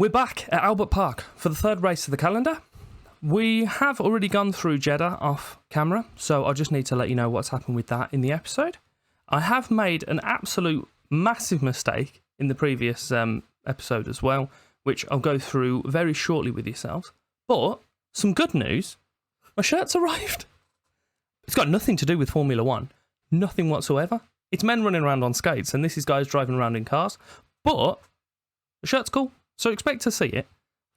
We're back at Albert Park for the third race of the calendar. We have already gone through Jeddah off camera, so I just need to let you know what's happened with that in the episode. I have made an absolute massive mistake in the previous episode as well, which I'll go through very shortly with yourselves. But some good news, my shirt's arrived. It's got nothing to do with Formula One, nothing whatsoever. It's men running around on skates, and this is guys driving around in cars. But the shirt's cool. So expect to see it,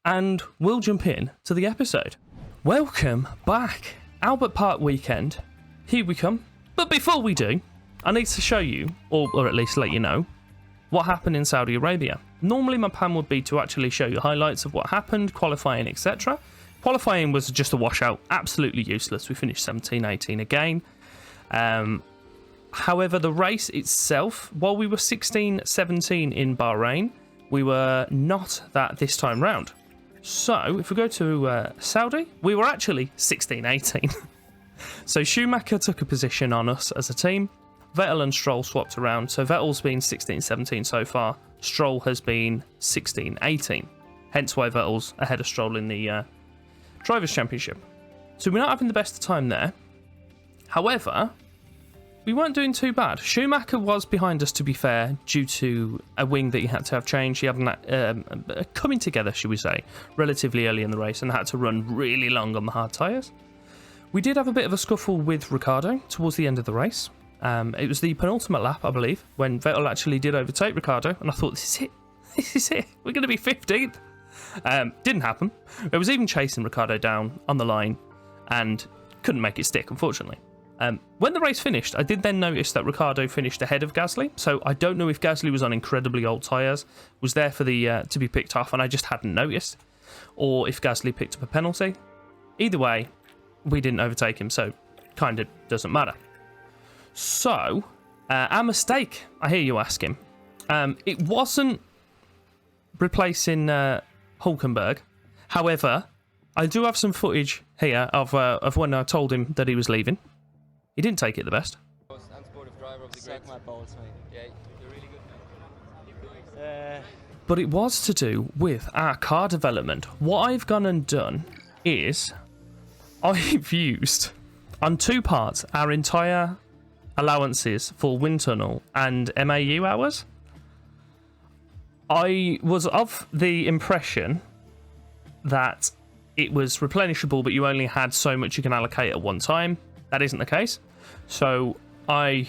and we'll jump in to the episode. Welcome back, Albert Park weekend. Here we come. But before we do, I need to show you, or at least let you know, what happened in Saudi Arabia. Normally my plan would be to actually show you highlights of what happened, qualifying, etc. Qualifying was just a washout, absolutely useless. We finished 17-18 again. However, the race itself, while we were 16-17 in Bahrain, we were not that this time round. So, if we go to Saudi, we were actually 16-18. So, Schumacher took a position on us as a team. Vettel and Stroll swapped around. So, Vettel's been 16-17 so far. Stroll has been 16-18. Hence why Vettel's ahead of Stroll in the Drivers' Championship. So, we're not having the best of time there. However, we weren't doing too bad. Schumacher was behind us, to be fair, due to a wing that he had to have changed. He had coming together, should we say, relatively early in the race and had to run really long on the hard tyres. We did have a bit of a scuffle with Ricciardo towards the end of the race. It was the penultimate lap, I believe, when Vettel actually did overtake Ricciardo, and I thought, this is it. This is it. We're going to be 15th. Didn't happen. I was even chasing Ricciardo down on the line and couldn't make it stick, unfortunately. When the race finished, I did then notice that Ricciardo finished ahead of Gasly, so I don't know if Gasly was on incredibly old tyres, was there for the to be picked off, and I just hadn't noticed, or if Gasly picked up a penalty. Either way, we didn't overtake him, so kind of doesn't matter. So, our mistake, I hear you asking, it wasn't replacing Hulkenberg. However, I do have some footage here of when I told him that he was leaving. He didn't take it the best. Unsportive driver of the Suck my balls, mate. Yeah, you're really good, man. But it was to do with our car development. What I've gone and done is I've used on two parts our entire allowances for wind tunnel and MAU hours. I was of the impression that it was replenishable, but you only had so much you can allocate at one time. That isn't the case. So I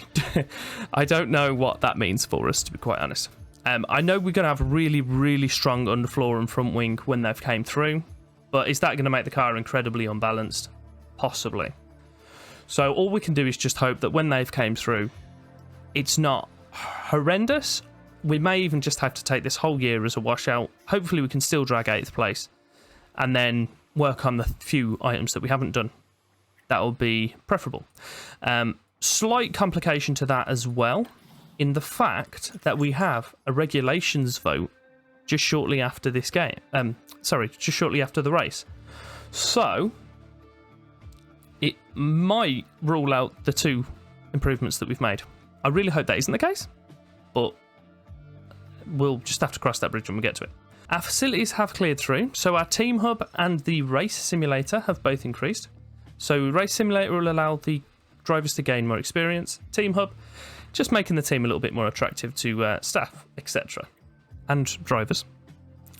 don't know what that means for us, to be quite honest. I know we're going to have really, really strong underfloor and front wing when they've came through, but is that going to make the car incredibly unbalanced? Possibly. So all we can do is just hope that when they've came through, it's not horrendous. We may even just have to take this whole year as a washout. Hopefully we can still drag 8th place and then work on the few items that we haven't done. That would be preferable. Slight complication to that as well, in the fact that we have a regulations vote just shortly after this game. Just shortly after the race. So, it might rule out the 2 improvements that we've made. I really hope that isn't the case, but we'll just have to cross that bridge when we get to it. Our facilities have cleared through, so our team hub and the race simulator have both increased. So Race Simulator will allow the drivers to gain more experience. Team Hub, just making the team a little bit more attractive to staff, etc. And drivers,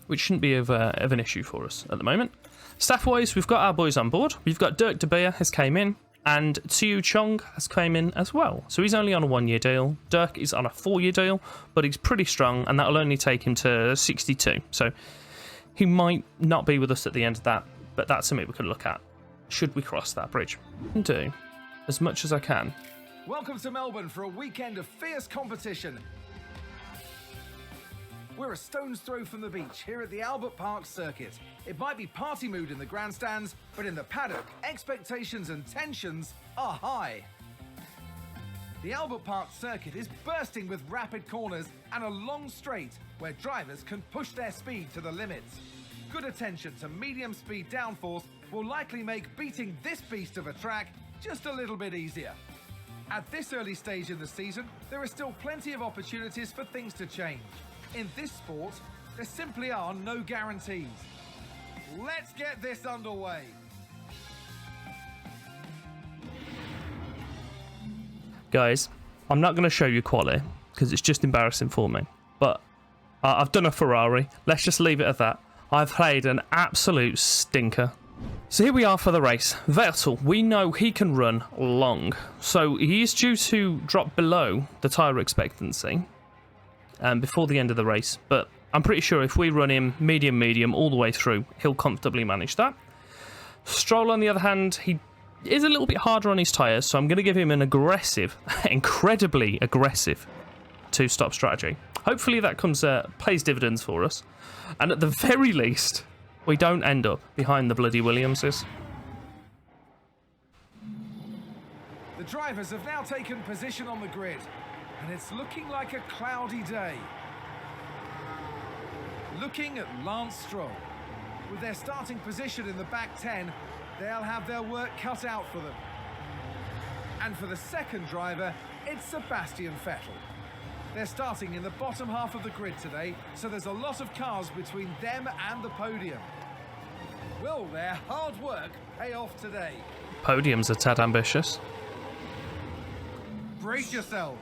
which shouldn't be of an issue for us at the moment. Staff-wise, we've got our boys on board. We've got Dirk De Beer has came in, and Tiu Chong has came in as well. So he's only on a 1-year deal. Dirk is on a 4-year deal, but he's pretty strong, and that'll only take him to 62. So he might not be with us at the end of that, but that's something we could look at should we cross that bridge. And do as much as I can. Welcome to Melbourne for a weekend of fierce competition. We're a stone's throw from the beach here at the Albert Park circuit. It might be party mood in the grandstands, but in the paddock, expectations and tensions are high. The Albert Park circuit is bursting with rapid corners and a long straight where drivers can push their speed to the limits. Good attention to medium speed downforce will likely make beating this beast of a track just a little bit easier. At this early stage in the season, there are still plenty of opportunities for things to change. In this sport, There simply are no guarantees. Let's get this underway. Guys, I'm not going to show you quali because it's just embarrassing for me. But I've done a Ferrari. Let's just leave it at that. I've played an absolute stinker. So here we are for the race. Vettel, we know he can run long. So he is due to drop below the tyre expectancy before the end of the race. But I'm pretty sure if we run him medium all the way through, he'll comfortably manage that. Stroll, on the other hand, he is a little bit harder on his tyres, so I'm going to give him an aggressive, incredibly aggressive two-stop strategy. Hopefully that pays dividends for us. And at the very least, we don't end up behind the bloody Williamses. The drivers have now taken position on the grid, and it's looking like a cloudy day. Looking at Lance Stroll. With their starting position in the back 10, they'll have their work cut out for them. And for the second driver, it's Sebastian Vettel. They're starting in the bottom half of the grid today, so there's a lot of cars between them and the podium. Will their hard work pay off today? Podium's a tad ambitious. Brace yourselves.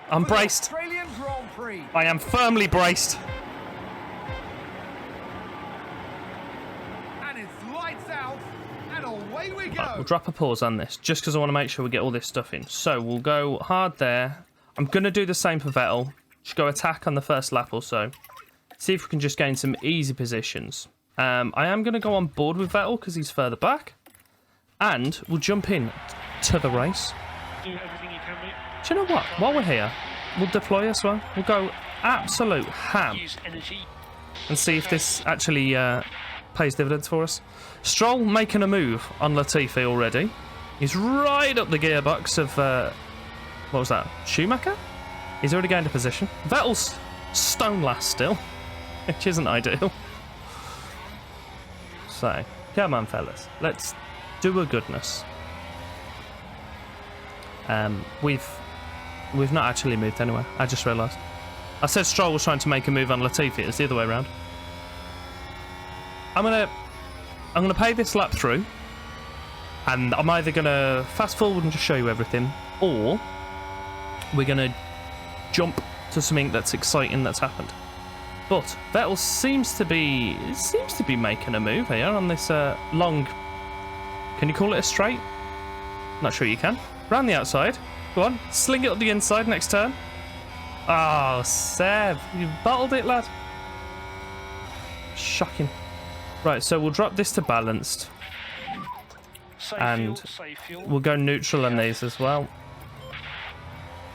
I'm for the braced. Australian Grand Prix. I am firmly braced. And it's lights out, and away we go. Right, we'll drop a pause on this, just because I want to make sure we get all this stuff in. So we'll go hard there. I'm going to do the same for Vettel. Just go attack on the first lap or so. See if we can just gain some easy positions. I am going to go on board with Vettel because he's further back. And we'll jump in to the race. Do everything you can, mate. Do you know what? While we're here, we'll deploy as well. We'll go absolute ham Use energy. and see if this actually pays dividends for us. Stroll making a move on Latifi already. He's right up the gearbox of... what was that? Schumacher? He's already gained a position. Vettel's stone last still, which isn't ideal. So, come on, fellas. Let's do a goodness. We've not actually moved anywhere. I just realised. I said Stroll was trying to make a move on Latifi. It's the other way around. I'm gonna pay this lap through, and I'm either gonna fast forward and just show you everything, or we're going to jump to something that's exciting that's happened. But Vettel seems to be making a move here on this long... Can you call it a straight? Not sure you can. Round the outside. Go on. Sling it up the inside next turn. Oh, Seb. You bottled it, lad. Shocking. Right, so we'll drop this to balanced. Safe fuel. We'll go neutral on these as well.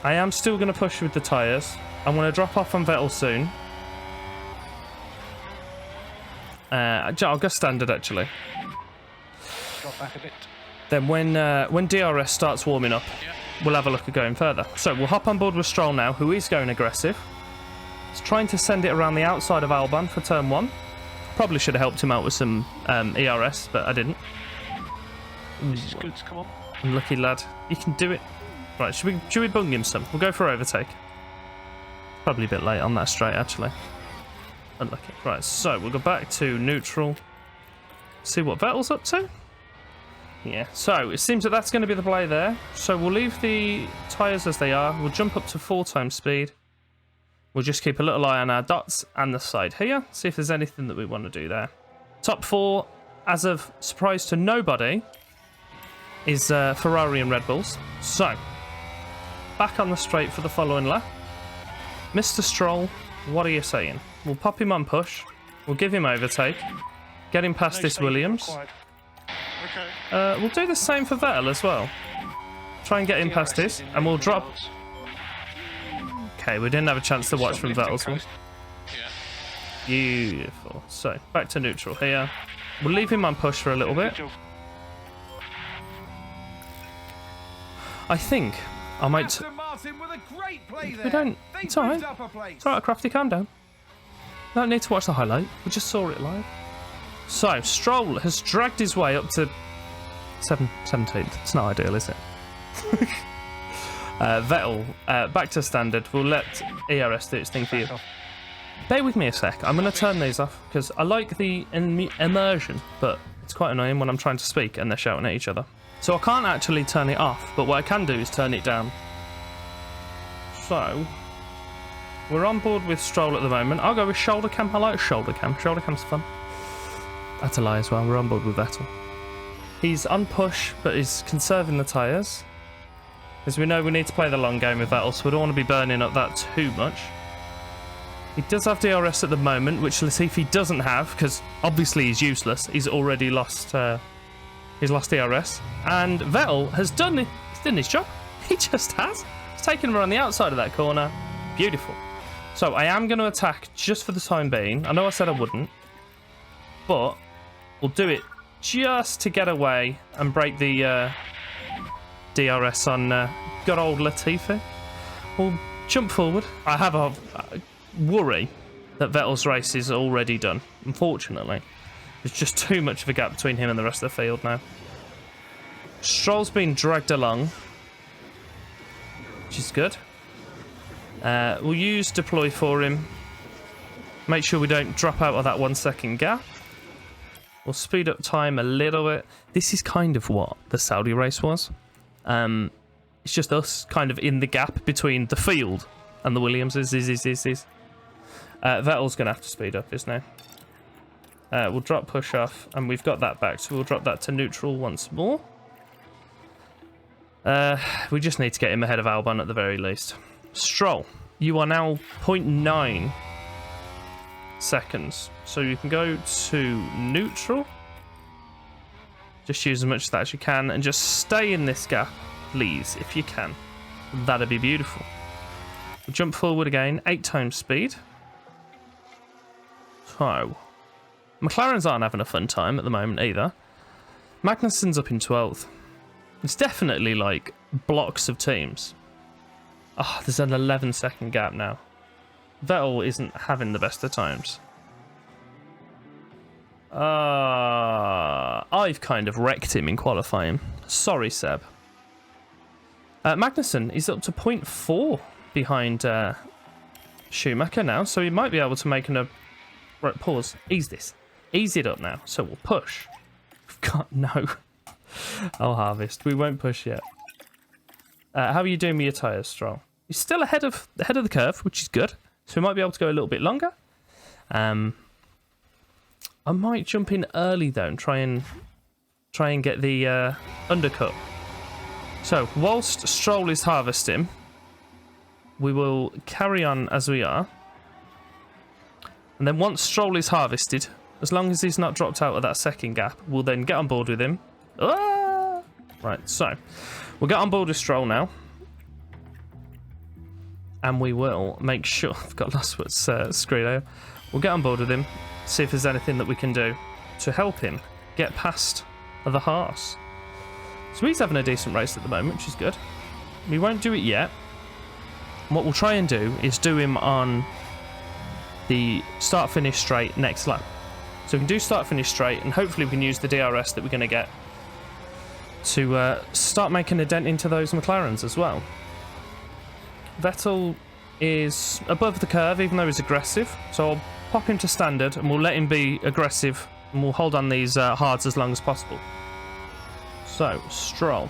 I am still going to push with the tyres. I'm going to drop off on Vettel soon. I'll go standard, actually. Drop back a bit. Then when DRS starts warming up, we'll have a look at going further. So we'll hop on board with Stroll now, who is going aggressive. He's trying to send it around the outside of Albon for turn 1. Probably should have helped him out with some ERS, but I didn't. This is good. Come on. Unlucky lad. You can do it. Right, should we bung him some? We'll go for overtake. Probably a bit late on that straight, actually. Unlucky. Right, so we'll go back to neutral. See what Vettel's up to. Yeah, so it seems that that's going to be the play there. So we'll leave the tyres as they are. We'll jump up to 4 times speed. We'll just keep a little eye on our dots and the side here. See if there's anything that we want to do there. Top 4, as of surprise to nobody, is Ferrari and Red Bulls. So, back on the straight for the following lap. Mr. Stroll, what are you saying? We'll pop him on push. We'll give him overtake. Get him past this Williams. Okay. We'll do the same for Vettel as well. Try and get him past this, and we'll drop... Okay, we didn't have a chance to watch from Vettel's one. Beautiful. So, back to neutral here. We'll leave him on push for a little bit. I think I might... Aston Martin with a great play there. We don't... They It's alright. moved up a place. It's alright, Crafty, calm down. Don't need to watch the highlight. We just saw it live. So, Stroll has dragged his way up to 17th. It's not ideal, is it? Vettel, back to standard. We'll let ERS do its thing for you. Bear with me a sec. I'm going to turn these off because I like the immersion, but it's quite annoying when I'm trying to speak and they're shouting at each other. So I can't actually turn it off, but what I can do is turn it down. So, we're on board with Stroll at the moment. I'll go with shoulder cam. I like shoulder cam. Shoulder cam's fun. That's a lie as well. We're on board with Vettel. He's on push, but he's conserving the tyres. As we know, we need to play the long game with Vettel, so we don't want to be burning up that too much. He does have DRS at the moment, which Latifi doesn't have, because obviously he's useless. He's already lost DRS. And Vettel has done it. He's done his job. He just has. He's taken him around the outside of that corner. Beautiful. So I am going to attack just for the time being. I know I said I wouldn't, but we'll do it just to get away and break the DRS on good old Latifi. We'll jump forward. I have a worry that Vettel's race is already done. Unfortunately, there's just too much of a gap between him and the rest of the field now. Stroll's been dragged along, which is good. We'll use deploy for him. Make sure we don't drop out of that 1 second gap. We'll speed up time a little bit. This is kind of what the Saudi race was. It's just us kind of in the gap between the field and the Williamses. Vettel's going to have to speed up, isn't he? We'll drop push off, and we've got that back, so we'll drop that to neutral once more. We just need to get him ahead of Albon at the very least. Stroll, you are now 0.9 seconds, so you can go to neutral. Just use as much of that as you can, and just stay in this gap, please, if you can. That'd be beautiful. We'll jump forward again, 8 times speed. So, McLaren's aren't having a fun time at the moment either. Magnussen's up in 12th. It's definitely like blocks of teams. Oh, there's an 11-second gap now. Vettel isn't having the best of times. I've kind of wrecked him in qualifying. Sorry, Seb. Magnussen is up to 0.4 behind Schumacher now, so he might be able to make an... Right, pause. Ease this. Ease it up now. So we'll push. We've got no... I'll harvest. We won't push yet. How are you doing with your tyres, Stroll? You're still ahead of the curve, which is good. So we might be able to go a little bit longer. I might jump in early though and try and get the undercut. So whilst Stroll is harvesting, we will carry on as we are. And then once Stroll is harvested, as long as he's not dropped out of that second gap, we'll then get on board with him. Ah! Right, so we'll get on board with Stroll now. And we will make sure... I've got lost what's screen over. We'll get on board with him, see if there's anything that we can do to help him get past the Haas. So he's having a decent race at the moment, which is good. We won't do it yet. What we'll try and do is do him on the start-finish straight next lap. So we can do start-finish straight, and hopefully we can use the DRS that we're going to get to start making a dent into those McLarens as well. Vettel is above the curve, even though he's aggressive. So I'll pop him to standard, and we'll let him be aggressive, and we'll hold on these hards as long as possible. So, Stroll.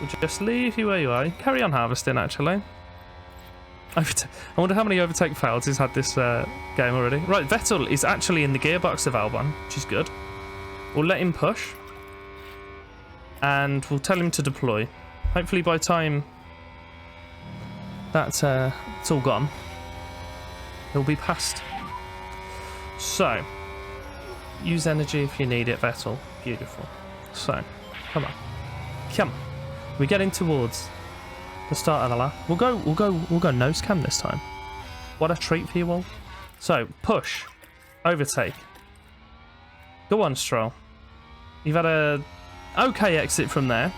We'll just leave you where you are. Carry on harvesting, actually. I wonder how many overtake fails he's had this game already. Right, Vettel is actually in the gearbox of Albon, which is good. We'll let him push. And we'll tell him to deploy. Hopefully by time that's it's all gone, he'll be past. So, use energy if you need it, Vettel. Beautiful. So, come on. Come on. We're getting towards the start of the lap. We'll go nose cam this time. What a treat for you all. So, push. Overtake. Go on, Stroll. You've had a okay exit from there.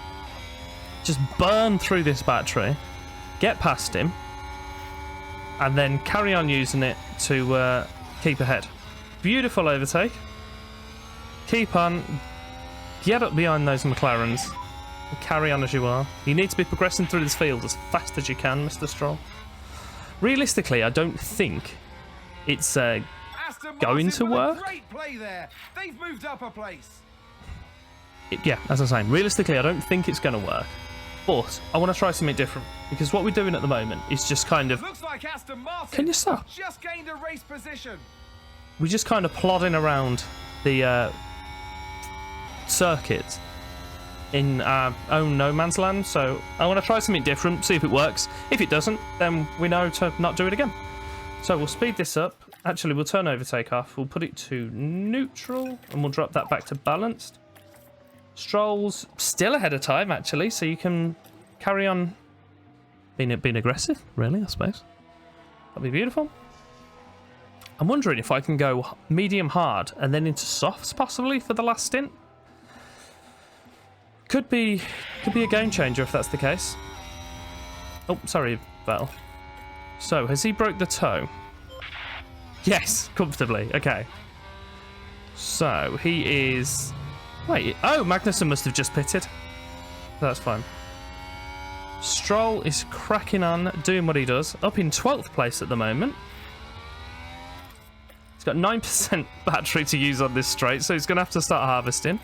Just burn through this battery, get past him, and then carry on using it to keep ahead. Beautiful overtake. Keep on. Get up behind those McLarens. Carry on as you are. You need to be progressing through this field as fast as you can, Mr. Stroll. Realistically, I don't think it's going to work. Great play there. They've moved up a place. Yeah, as I'm saying, realistically, I don't think it's going to work. But I want to try something different, because what we're doing at the moment is just kind of... Looks like Aston Martin Can you stop? just gained a race position. We're just kind of plodding around the circuit in our own no man's land. So I want to try something different, see if it works. If it doesn't, then we know to not do it again. So we'll speed this up. Actually, we'll turn over takeoff. We'll put it to neutral, and we'll drop that back to balanced. Stroll's still ahead of time, actually, so you can carry on being aggressive, really, I suppose. That'd be beautiful. I'm wondering if I can go medium hard and then into softs, possibly, for the last stint. Could be a game changer if that's the case. Oh, sorry, Val. So, has he broke the toe? Yes, comfortably. Okay. So, he is... Wait, oh, Magnussen must have just pitted. That's fine. Stroll is cracking on, doing what he does. Up in 12th place at the moment. He's got 9% battery to use on this straight, so he's going to have to start harvesting.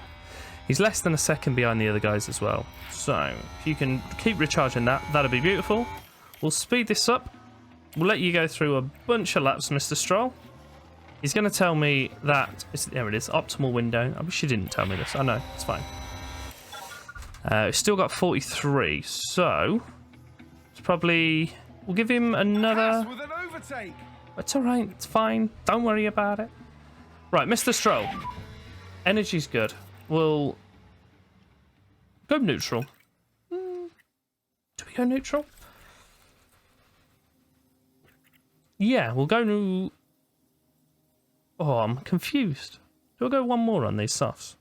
He's less than a second behind the other guys as well. So, if you can keep recharging that, that'll be beautiful. We'll speed this up. We'll let you go through a bunch of laps, Mr. Stroll. He's going to tell me that... There it is, optimal window. I wish you didn't tell me this. I know, it's fine. Still got 43, so... It's probably... We'll give him another... With an overtake. It's alright, it's fine. Don't worry about it. Right, Mr. Stroll. Energy's good. We'll... Go neutral. Do we go neutral? Yeah, we'll go... Oh, I'm confused. Do I go one more on these softs?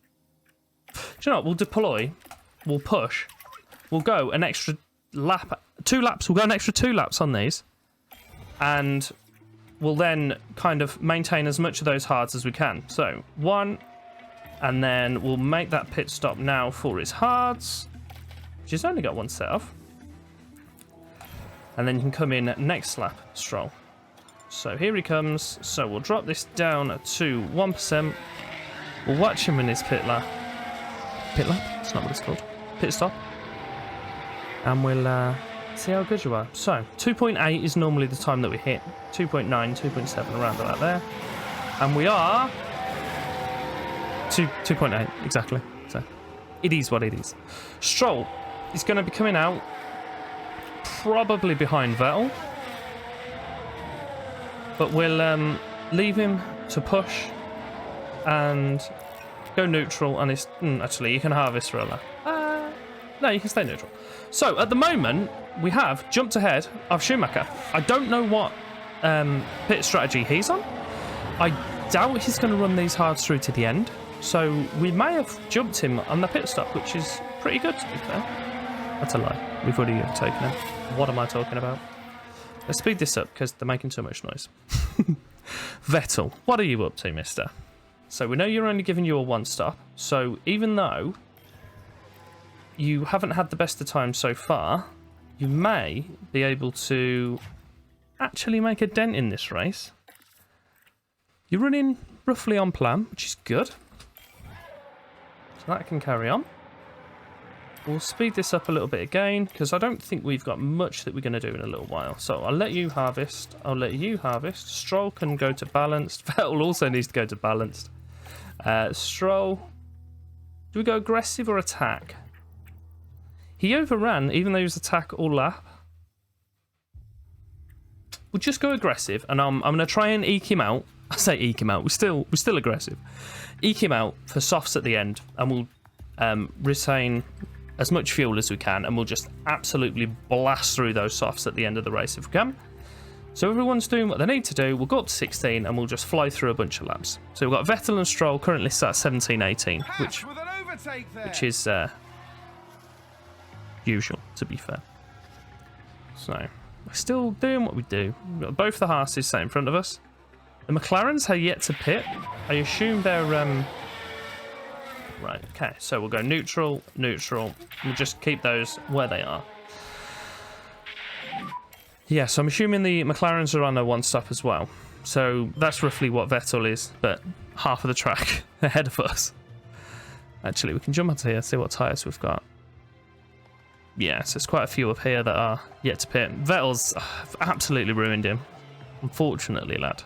Do you know what? We'll deploy. We'll push. We'll go an extra lap. 2 laps. We'll go an extra 2 laps on these. And we'll then kind of maintain as much of those hards as we can. So, 1. And then we'll make that pit stop now for his hards. Which has only got 1 set off. And then you can come in next lap, Stroll. So here he comes. So we'll drop this down to 1%. We'll watch him in his pit lap. Pit lap? That's not what it's called. Pit stop. And we'll see how good you are. So 2.8 is normally the time that we hit. 2.9, 2.7, around about there. And we are 2.8 exactly. So it is what it is. Stroll is going to be coming out probably behind Vettel. But we'll leave him to push and go neutral. And it's actually, you can harvest for a lap. No, you can stay neutral. So at the moment, we have jumped ahead of Schumacher. I don't know what pit strategy he's on. I doubt he's going to run these hards through to the end. So we may have jumped him on the pit stop, which is pretty good, to be fair. That's a lie. We've already taken him. What am I talking about? Let's speed this up because they're making too much noise. Vettel, what are you up to, mister? So we know you're only giving you a 1 stop. So even though you haven't had the best of times so far, you may be able to actually make a dent in this race. You're running roughly on plan, which is good. So that can carry on. We'll speed this up a little bit again, because I don't think we've got much that we're going to do in a little while. So I'll let you harvest. I'll let you harvest. Stroll can go to balanced. Vettel also needs to go to balanced. Stroll. Do we go aggressive or attack? He overran, even though he was attack all lap. We'll just go aggressive, and I'm going to try and eke him out. I say eke him out. We're still aggressive. Eke him out for softs at the end, and we'll retain as much fuel as we can, and we'll just absolutely blast through those softs at the end of the race if we can. So everyone's doing what they need to do. We'll go up to 16 and we'll just fly through a bunch of laps. So we've got Vettel and Stroll currently sat at 17-18, which is usual, to be fair. So we're still doing what we do. We've got both the Haas sat in front of us. The McLarens have yet to pit. I assume they're Right, okay, so we'll go neutral, neutral. We'll just keep those where they are. Yeah, so I'm assuming the McLarens are on a one-stop as well. So that's roughly what Vettel is, but half of the track ahead of us. Actually, we can jump onto here, see what tyres we've got. Yeah, so there's quite a few up here that are yet to pit. Vettel's absolutely ruined him. Unfortunately, lad.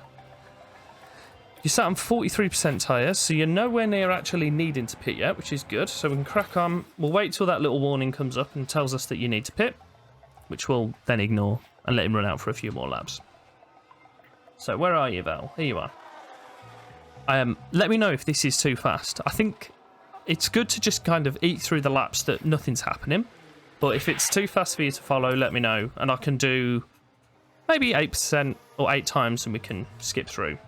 You sat on 43% tyres, so you're nowhere near actually needing to pit yet, which is good. So we can crack on. We'll wait till that little warning comes up and tells us that you need to pit, which we'll then ignore and let him run out for a few more laps. So where are you, Val? Here you are. Let me know if this is too fast. I think it's good to just kind of eat through the laps that nothing's happening. But if it's too fast for you to follow, let me know. And I can do maybe 8% or 8 times and we can skip through,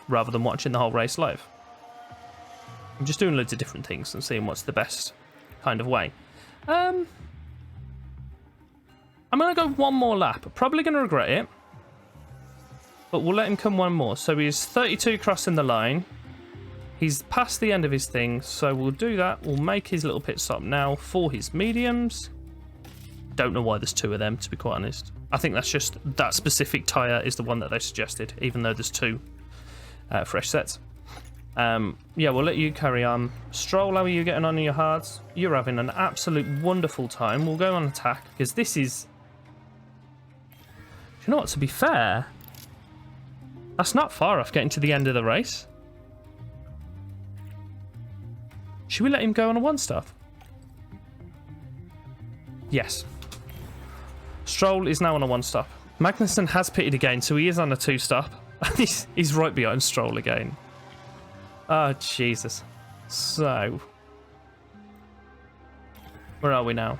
rather than watching the whole race live. I'm just doing loads of different things and seeing what's the best kind of way. I'm going to go one more lap. Probably going to regret it, but we'll let him come one more. So he's 32 crossing the line. He's past the end of his thing, so we'll do that. We'll make his little pit stop now for his mediums. Don't know why there's 2 of them, to be quite honest. I think that's just that specific tyre is the one that they suggested, even though there's 2 fresh sets. Yeah, we'll let you carry on. Stroll, how are you getting on in your hards? You're having an absolute wonderful time. We'll go on attack, because this is... Do you know what, to be fair, that's not far off getting to the end of the race. Should we let him go on a one-stop? Yes. Stroll is now on a one-stop. Magnussen has pitted again, so he is on a 2-stop. He's right behind Stroll again. Oh, Jesus. So, where are we now?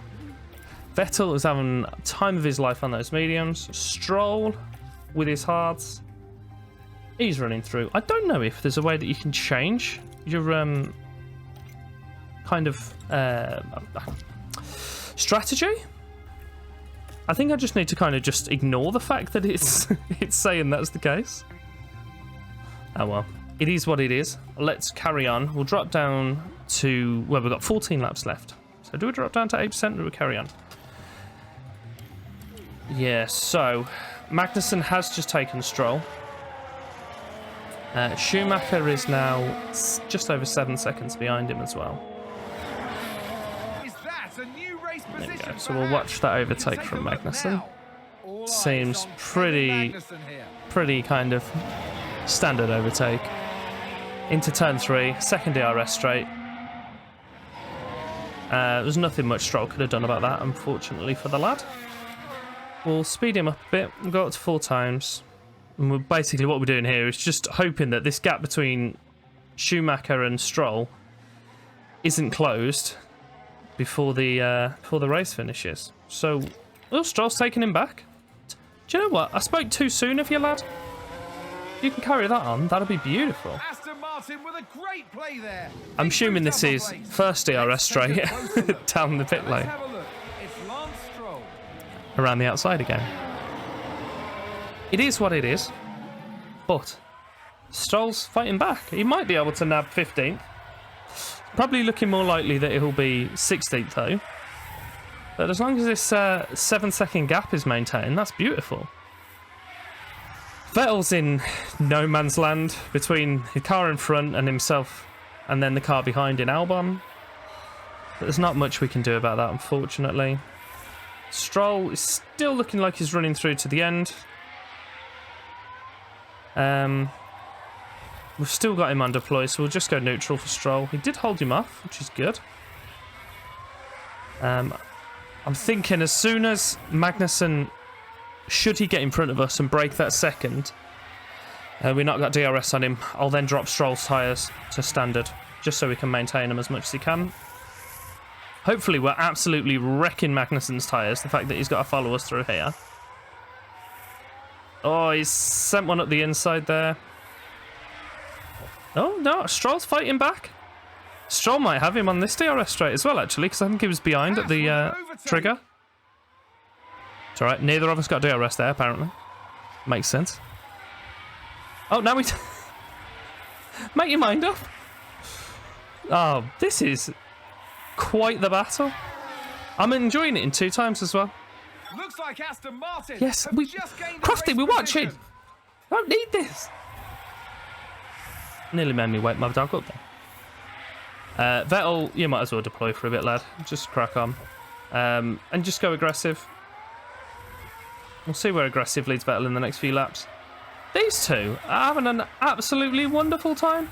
Vettel is having time of his life on those mediums. Stroll with his hards. He's running through. I don't know if there's a way that you can change your kind of strategy. I think I just need to kind of just ignore the fact that it's it's saying that's the case. Oh well, it is what it is. Let's carry on. We'll drop down to, well, we've got 14 laps left. So do we drop down to 8% or do we carry on? Yeah, so Magnussen has just taken Stroll. Schumacher is now just over 7 seconds behind him as well. There we go. So we'll watch that overtake from Magnussen. Seems pretty kind of standard overtake. Into turn 3, second DRS straight. There's nothing much Stroll could have done about that, unfortunately for the lad. We'll speed him up a bit and go up to 4 times. And basically what we're doing here is just hoping that this gap between Schumacher and Stroll isn't closed before the race finishes. So, oh, Stroll's taking him back. Do you know what? I spoke too soon of you, lad. You can carry that on. That'll be beautiful. Aston Martin with a great play there. I'm assuming this is first DRS straight down the pit lane. Around the outside again. It is what it is. But Stroll's fighting back. He might be able to nab 15th. Probably looking more likely that he'll be 16th though. But as long as this 7-second gap is maintained, that's beautiful. Vettel's in no man's land between the car in front and himself, and then the car behind in Albon. But there's not much we can do about that, unfortunately. Stroll is still looking like he's running through to the end. We've still got him undeployed, so we'll just go neutral for Stroll. He did hold him off, which is good. I'm thinking as soon as Magnussen, should he get in front of us and break that second, we've not got DRS on him, I'll then drop Stroll's tyres to standard, just so we can maintain them as much as he can. Hopefully we're absolutely wrecking Magnussen's tyres, the fact that he's got to follow us through here. Oh, he's sent one up the inside there. Oh, no, Stroll's fighting back. Stroll might have him on this DRS straight as well, actually, because I think he was behind at the trigger. It's alright, neither of us got DRS there, apparently. Makes sense. Oh, now we... Make your mind up. Oh, this is quite the battle. I'm enjoying it in 2 times as well. Looks like Aston Martin. Yes, have we... just gained a Crofty, race we're watching. position. Don't need this. Nearly made me wake my dog up there. Vettel, you might as well deploy for a bit, lad. Just crack on. And just go aggressive. We'll see where aggressive leads Vettel in the next few laps. These two are having an absolutely wonderful time.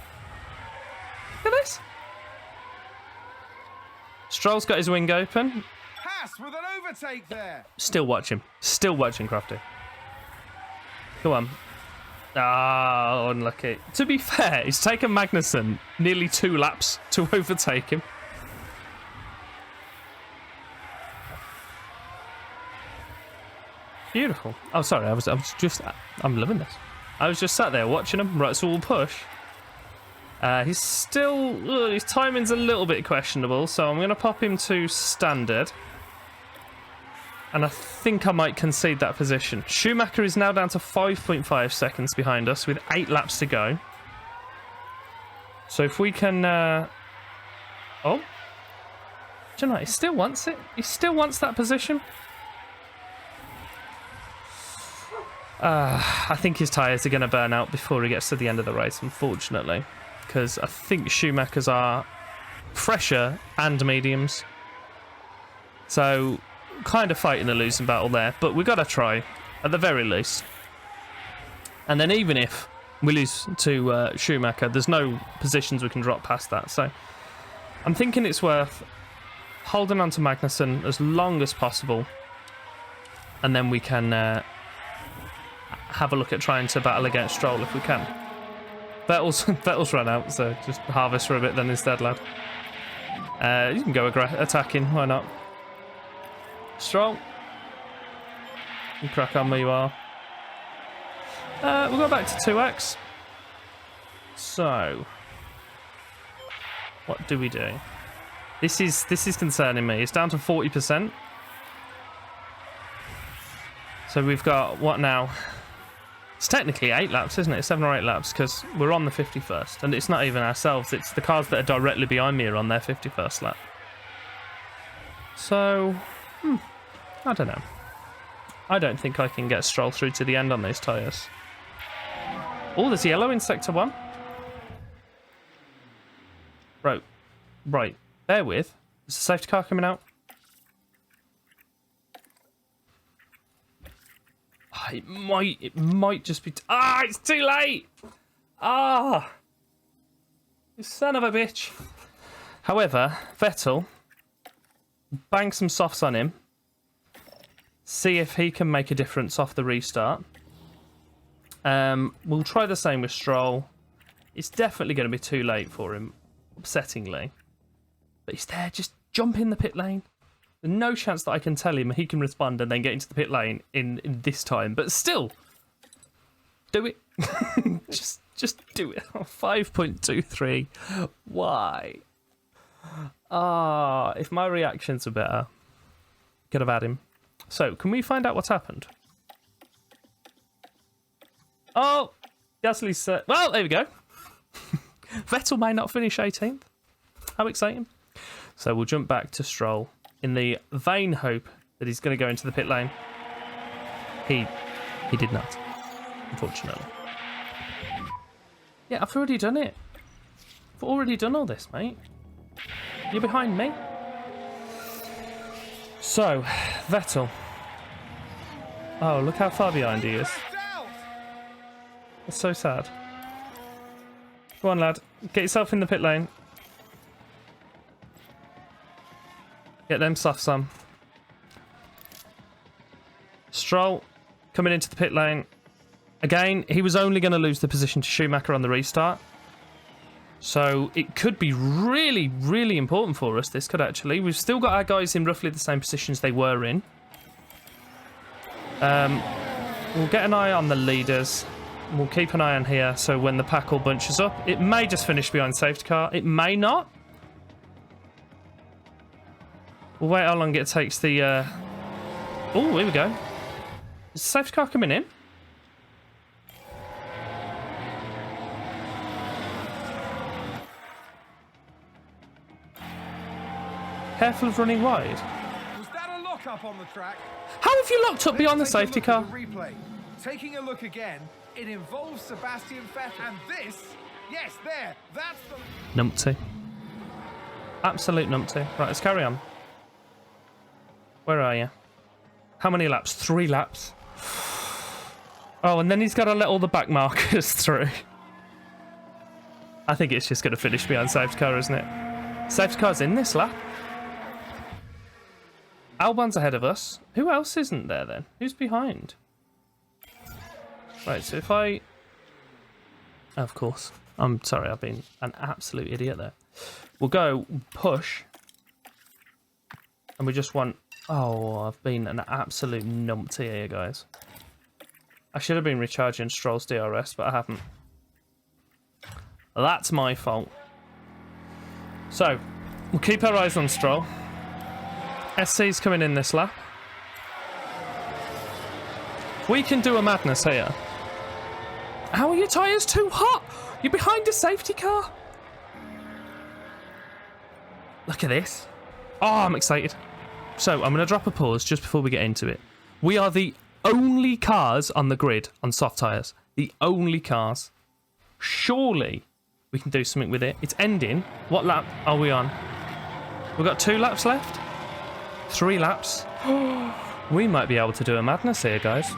Look at this. Stroll's got his wing open. Haas with an overtake there. Still watching. Still watching, Crofty. Go on. Ah, unlucky. To be fair, it's taken Magnussen nearly 2 laps to overtake him. Beautiful. Oh, sorry. I'm loving this. I was just sat there watching him. Right, so we'll push. He's still... his timing's a little bit questionable, so I'm going to pop him to standard. And I think I might concede that position. Schumacher is now down to 5.5 seconds behind us with 8 laps to go. So if we can... Oh. Do you know, he still wants it. He still wants that position. I think his tyres are going to burn out before he gets to the end of the race, unfortunately. Because I think Schumacher's are fresher and mediums. So... kind of fighting a losing battle there, but we've got to try at the very least. And then even if we lose to Schumacher, there's no positions we can drop past that. So I'm thinking it's worth holding on to Magnussen as long as possible, and then we can have a look at trying to battle against Stroll if we can. Vettel's run out, so just harvest for a bit then instead, lad. You can go attacking, why not? Stroll. You crack on where you are. We'll go back to 2x. So, what do we do? This is concerning me. It's down to 40%. So we've got what now? It's technically 8 laps, isn't it? 7 or 8 laps, because we're on the 51st, and it's not even ourselves. It's the cars that are directly behind me are on their 51st lap. So. I don't know. I don't think I can get Stroll through to the end on these tyres. Oh, there's yellow in Sector 1. Right. Bear with. There's a safety car coming out. Oh, it might just be... it's too late! You son of a bitch. However, Vettel... bang some softs on him. See if he can make a difference off the restart. We'll try the same with Stroll. It's definitely going to be too late for him, upsettingly. But he's there, just jump in the pit lane. There's no chance that I can tell him he can respond and then get into the pit lane in this time. But still, do it. just do it. 5.23. Why? If my reactions were better, could have had him. So, can we find out what's happened? Oh, Gasly's... well, there we go. Vettel may not finish 18th. How exciting. So, we'll jump back to Stroll in the vain hope that he's going to go into the pit lane. He did not, unfortunately. Yeah, I've already done it. I've already done all this, mate. You're behind me. So, Vettel. Oh, look how far behind he is. That's so sad. Go on, lad. Get yourself in the pit lane. Get them softs on. Stroll coming into the pit lane. Again, he was only going to lose the position to Schumacher on the restart. So it could be really, really important for us, this could actually. We've still got our guys in roughly the same positions they were in. We'll get an eye on the leaders. We'll keep an eye on here, so when the pack all bunches up, it may just finish behind safety car. It may not. We'll wait how long it takes the... Oh, here we go. Is the safety car coming in? careful of running wide. Was that a lock-up on the track? How have you locked up beyond the Let's take a safety look car? at the replay. Taking a look again, it involves Sebastian Vettel. And this, yes, there, that's the... Numpty. Absolute numpty. Right, let's carry on. Where are you? How many laps? 3 laps. Oh, and then he's got to let all the back markers through. I think it's just going to finish behind safety car, isn't it? Safety car's in this lap. Albon's ahead of us. Who else isn't there then? Who's behind? Right, so if I... Of course. I'm sorry, I've been an absolute idiot there. We'll go push. And we just want... Oh, I've been an absolute numpty here, guys. I should have been recharging Stroll's DRS, but I haven't. That's my fault. So, we'll keep our eyes on Stroll. SC's coming in this lap. We can do a madness here. How are your tyres too hot? You're behind a safety car. Look at this. Oh, I'm excited. So, I'm going to drop a pause just before we get into it. We are the only cars on the grid on soft tyres. The only cars. Surely we can do something with it. It's ending. What lap are we on? We've got 2 laps left. 3 laps. We might be able to do a madness here, guys.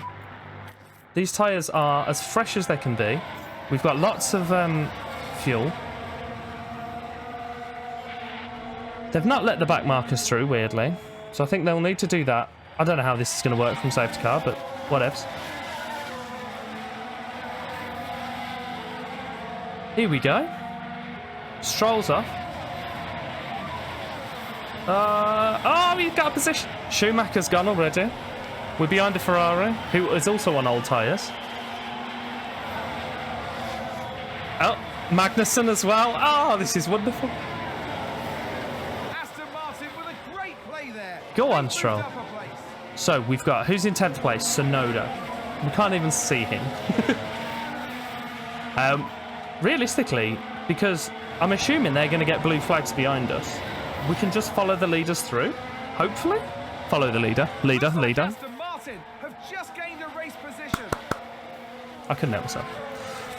These tyres are as fresh as they can be. We've got lots of fuel. They've not let the back markers through, weirdly. So I think they'll need to do that. I don't know how this is going to work from safety car, but whatevs. Here we go. Stroll's off. Oh, he's got a position. Schumacher's gone already. We're behind a Ferrari, who is also on old tyres. Oh, Magnussen as well. Oh, this is wonderful. Aston Martin with a great play there. Go on, They Stroll. moved up a place. So we've got, who's in 10th place? Sonoda. We can't even see him. Realistically, because I'm assuming they're going to get blue flags behind us, we can just follow the leaders through. Hopefully. Follow the leader. Leader. Aston Martin have just gained a race position. I couldn't help myself.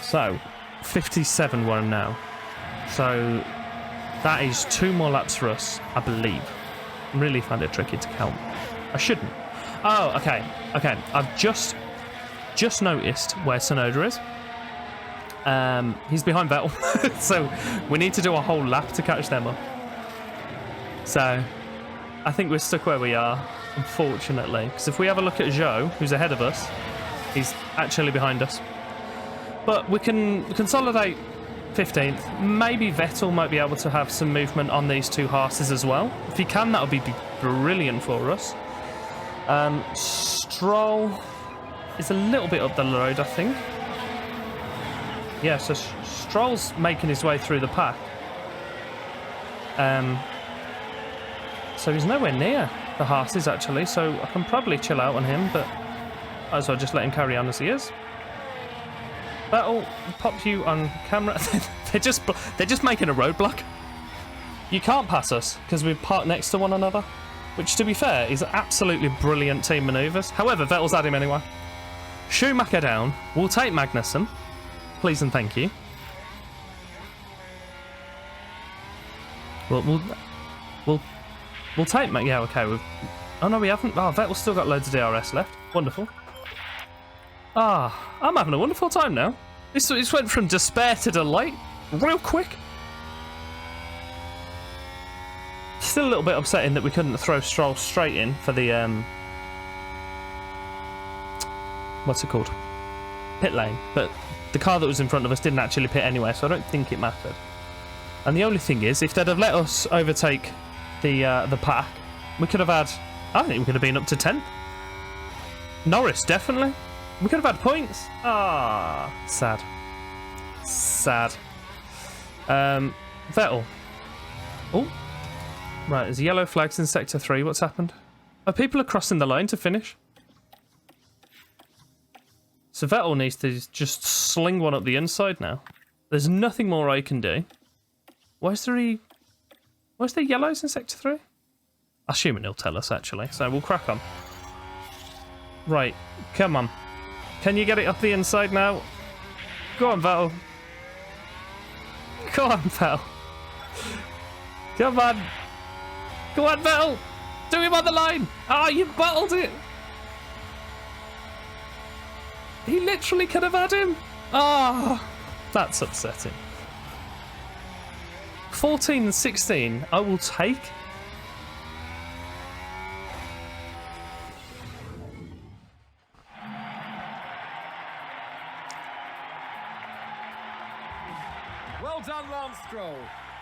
So, 57 we're on now. So, that is 2 more laps for us, I believe. I really find it tricky to count. I shouldn't. Oh, okay. Okay, I've just noticed where Sonoda is. He's behind Vettel. So, we need to do a whole lap to catch them up. So, I think we're stuck where we are, unfortunately. Because if we have a look at Zhou, who's ahead of us, he's actually behind us. But we can consolidate 15th. Maybe Vettel might be able to have some movement on these 2 horses as well. If he can, that would be brilliant for us. Stroll is a little bit up the road, I think. Yeah, so Stroll's making his way through the pack. So he's nowhere near the horses, actually, so I can probably chill out on him, but might as well just let him carry on as he is. That'll pop you on camera. they're just making a roadblock. You can't pass us because we're parked next to one another, which, to be fair, is absolutely brilliant team manoeuvres. However, Vettel's at him anyway. Schumacher down. We'll take Magnussen. Please and thank you. We'll take yeah, okay. Oh no, we haven't. Oh, Vettel's still got loads of DRS left. Wonderful. Ah, I'm having a wonderful time now. This went from despair to delight real quick. Still a little bit upsetting that we couldn't throw Stroll straight in for the what's it called? Pit lane. But the car that was in front of us didn't actually pit anyway, so I don't think it mattered. And the only thing is, if they'd have let us overtake the pack, we could have had... I think we could have been up to 10th. Norris, definitely. We could have had points. Ah, sad. Sad. Vettel. Oh. Right, there's yellow flags in Sector 3. What's happened? Oh, people are crossing the line to finish. So Vettel needs to just sling one up the inside now. There's nothing more I can do. Where's the yellows in Sector 3? Assuming he'll tell us, actually. So we'll crack on. Right, come on. Can you get it up the inside now? Go on, Vettel. Go on, Vettel. Come on. Go on, Vettel. Do him on the line. Ah, you bottled it. He literally could have had him. Ah, that's upsetting. 14 and 16, I will take. Well done, Lance Stroll.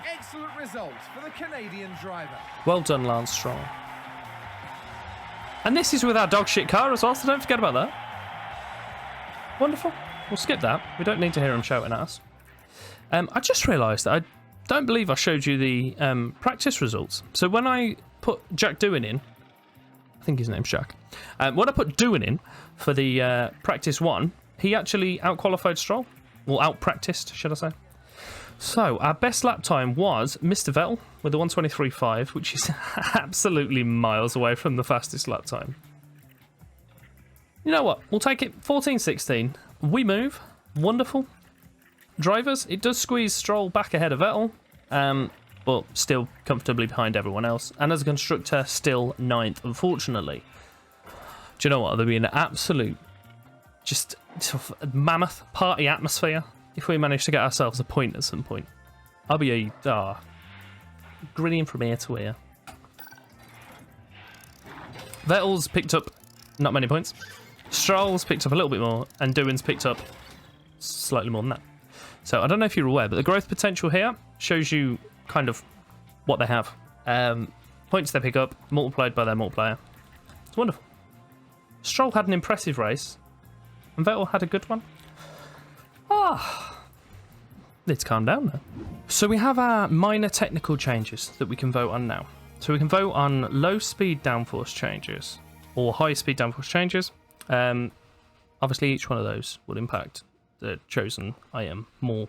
Excellent result for the Canadian driver. Well done, Lance Stroll. And this is with our dog shit car as well, so don't forget about that. Wonderful. We'll skip that. We don't need to hear him shouting at us. I just realised that I don't believe I showed you the practice results. So when I put Jack Doohan in, I think his name's Jack. When I put Doohan in for the practice 1, he actually out-qualified Stroll. Well, out-practiced, should I say. So, our best lap time was Mr. Vettel with a 1:23.5, which is absolutely miles away from the fastest lap time. You know what? We'll take it 14.16. We move. Wonderful. Drivers, it does squeeze Stroll back ahead of Vettel, but still comfortably behind everyone else. And as a constructor, still 9th, unfortunately. Do you know what? There'll be an absolute, just sort of mammoth party atmosphere if we manage to get ourselves a point at some point. I'll be grinning from ear to ear. Vettel's picked up not many points. Stroll's picked up a little bit more, and Doohan's picked up slightly more than that. So I don't know if you're aware, but the growth potential here shows you kind of what they have. Points they pick up, multiplied by their multiplier. It's wonderful. Stroll had an impressive race, and Vettel had a good one. Let's calm down now. So we have our minor technical changes that we can vote on now. So we can vote on low speed downforce changes or high speed downforce changes. Obviously each one of those would impact the chosen item more,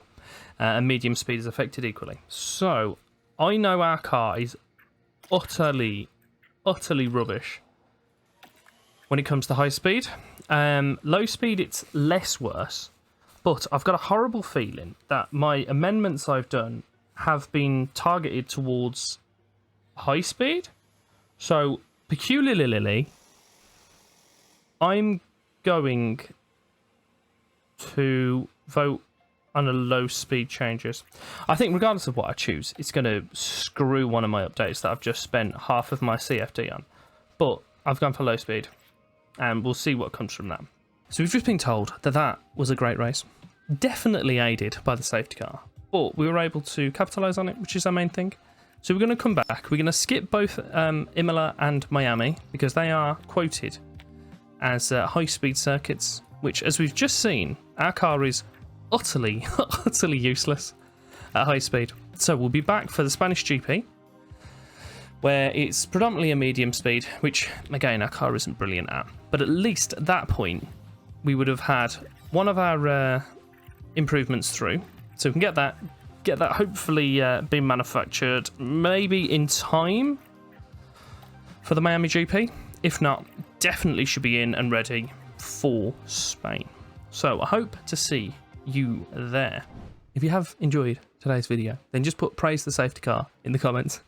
and medium speed is affected equally. So I know our car is utterly rubbish when it comes to high speed. Low speed, it's less worse. But I've got a horrible feeling that my amendments I've done have been targeted towards high speed. So, peculiarly, I'm going to vote on a low speed changes. I think regardless of what I choose, it's going to screw one of my updates that I've just spent half of my CFD on. But I've gone for low speed, and we'll see what comes from that. So we've just been told that that was a great race. Definitely aided by the safety car, but we were able to capitalise on it, which is our main thing. So we're going to come back. We're going to skip both Imola and Miami because they are quoted as high-speed circuits, which, as we've just seen, our car is utterly useless at high speed. So we'll be back for the Spanish GP, where it's predominantly a medium speed, which, again, our car isn't brilliant at. But at least at that point, we would have had one of our improvements through, so we can get that hopefully being manufactured maybe in time for the Miami GP. If not, definitely should be in and ready for Spain. So I hope to see you there. If you have enjoyed today's video, then just put praise the safety car in the comments.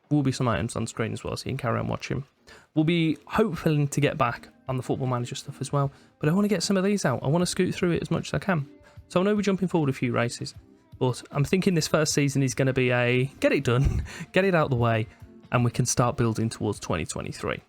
Will be some items on screen as well, so you can carry on watching. We'll be hoping to get back on the Football Manager stuff as well, but I want to get some of these out. I want to scoot through it as much as I can. So I know we're jumping forward a few races, but I'm thinking this first season is going to be a get it done, get it out of the way, and we can start building towards 2023.